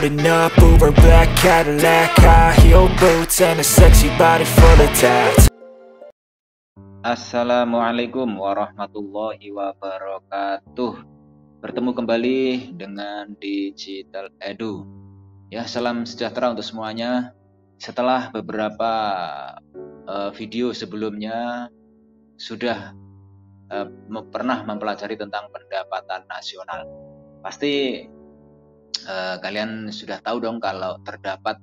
Pulling up Uber black Cadillac, high heel boots and a sexy body full of tats. Assalamualaikum warahmatullahi wabarakatuh. Bertemu kembali dengan Digital Edu. Ya, salam sejahtera untuk semuanya. Setelah beberapa video sebelumnya sudah pernah mempelajari tentang pendapatan nasional. Pasti kalian sudah tahu dong kalau terdapat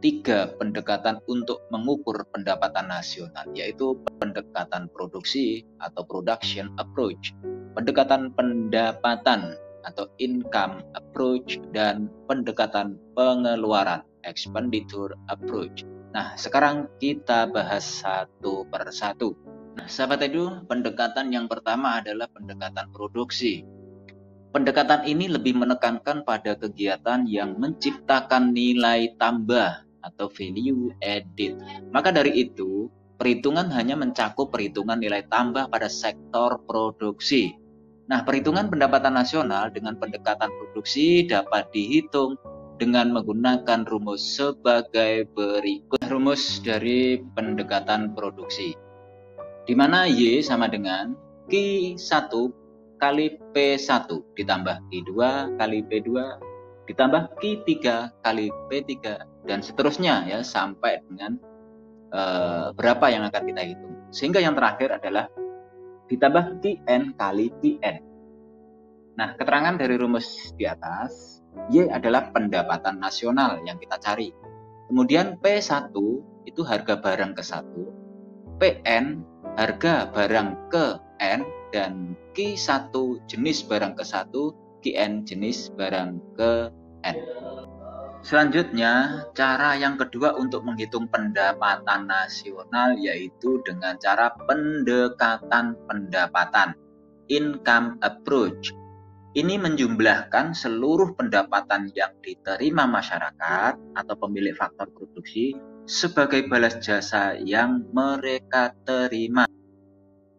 3 pendekatan untuk mengukur pendapatan nasional, yaitu pendekatan produksi atau production approach, pendekatan pendapatan atau income approach, dan pendekatan pengeluaran expenditure approach. Nah, sekarang kita bahas satu persatu. Nah, sahabat Edu, pendekatan yang pertama adalah pendekatan produksi. Pendekatan ini lebih menekankan pada kegiatan yang menciptakan nilai tambah atau value added. Maka dari itu, perhitungan hanya mencakup perhitungan nilai tambah pada sektor produksi. Nah, perhitungan pendapatan nasional dengan pendekatan produksi dapat dihitung dengan menggunakan rumus sebagai berikut. Rumus dari pendekatan produksi, di mana Y sama dengan Q1 kali P1 ditambah Q2 kali P2 ditambah Q3 kali P3 dan seterusnya ya sampai dengan berapa yang akan kita hitung. Sehingga yang terakhir adalah ditambah Qn kali Qn. Nah, keterangan dari rumus di atas, Y adalah pendapatan nasional yang kita cari. Kemudian P1 itu harga barang ke 1, Pn harga barang ke N, dan Q1 jenis barang ke 1, Qn jenis barang ke N. Selanjutnya, cara yang kedua untuk menghitung pendapatan nasional yaitu dengan cara pendekatan pendapatan, income approach. Ini menjumlahkan seluruh pendapatan yang diterima masyarakat atau pemilik faktor produksi sebagai balas jasa yang mereka terima.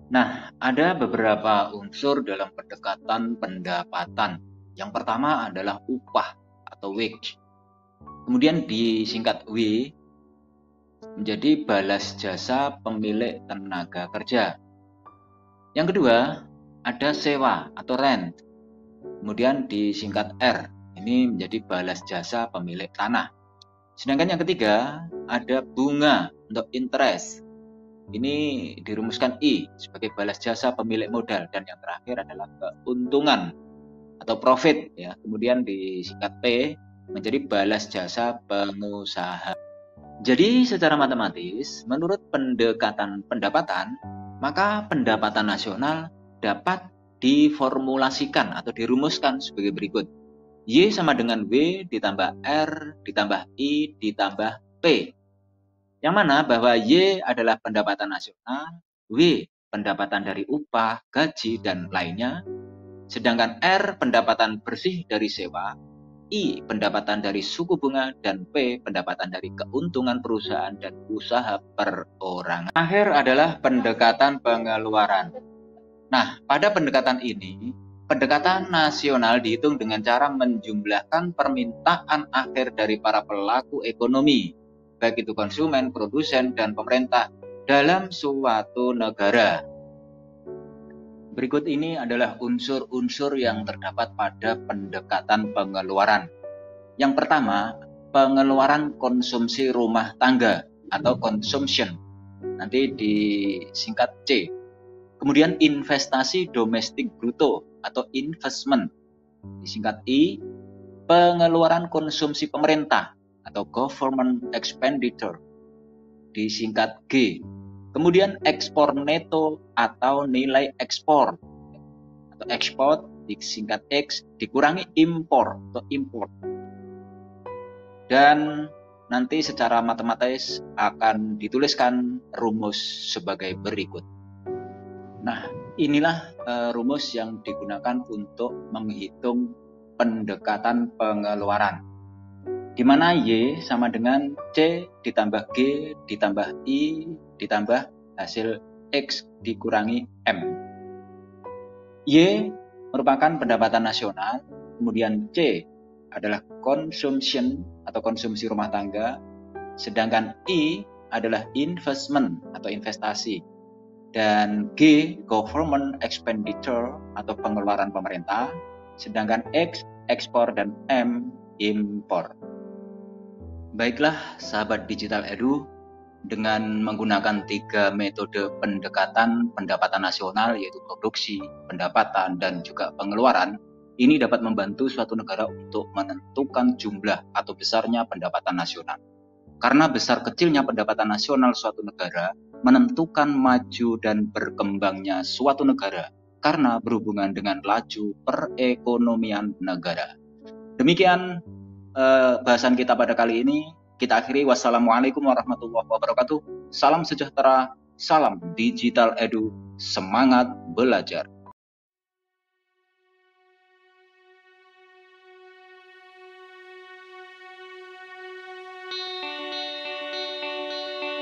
Nah, ada beberapa unsur dalam pendekatan pendapatan. Yang pertama adalah upah atau wage. Kemudian disingkat W menjadi balas jasa pemilik tenaga kerja. Yang kedua ada sewa atau rent. Kemudian disingkat R. Ini menjadi balas jasa pemilik tanah. Sedangkan yang ketiga ada bunga untuk interest. Ini dirumuskan I sebagai balas jasa pemilik modal, dan yang terakhir adalah keuntungan atau profit ya. Kemudian disingkat P menjadi balas jasa pengusaha. Jadi secara matematis, menurut pendekatan pendapatan, maka pendapatan nasional dapat diformulasikan atau dirumuskan sebagai berikut. Y sama dengan W ditambah R ditambah I ditambah P. Yang mana bahwa Y adalah pendapatan nasional, W pendapatan dari upah, gaji, dan lainnya, sedangkan R pendapatan bersih dari sewa, I pendapatan dari suku bunga, dan P pendapatan dari keuntungan perusahaan dan usaha perorangan. Akhir adalah pendekatan pengeluaran. Nah, pada pendekatan ini, pendekatan nasional dihitung dengan cara menjumlahkan permintaan akhir dari para pelaku ekonomi, baik itu konsumen, produsen, dan pemerintah dalam suatu negara. Berikut ini adalah unsur-unsur yang terdapat pada pendekatan pengeluaran. Yang pertama, pengeluaran konsumsi rumah tangga atau consumption, nanti disingkat C. Kemudian investasi domestik bruto atau investment, disingkat I. Pengeluaran konsumsi pemerintah atau government expenditure, disingkat G. Kemudian ekspor neto atau nilai ekspor atau ekspor, disingkat X, dikurangi impor atau import. Dan nanti secara matematis akan dituliskan rumus sebagai berikut. Nah, inilah rumus yang digunakan untuk menghitung pendekatan pengeluaran, di mana Y sama dengan C ditambah G ditambah I ditambah hasil X dikurangi M. Y merupakan pendapatan nasional, kemudian C adalah consumption atau konsumsi rumah tangga, sedangkan I adalah investment atau investasi, dan G government expenditure atau pengeluaran pemerintah, sedangkan X ekspor, dan M impor. Baiklah sahabat Digital Edu, dengan menggunakan 3 metode pendekatan pendapatan nasional, yaitu produksi, pendapatan, dan juga pengeluaran, ini dapat membantu suatu negara untuk menentukan jumlah atau besarnya pendapatan nasional. Karena besar kecilnya pendapatan nasional suatu negara menentukan maju dan berkembangnya suatu negara karena berhubungan dengan laju perekonomian negara. Demikian bahasan kita pada kali ini. Kita akhiri. Wassalamualaikum warahmatullahi wabarakatuh. Salam sejahtera, salam Digital Edu, semangat belajar.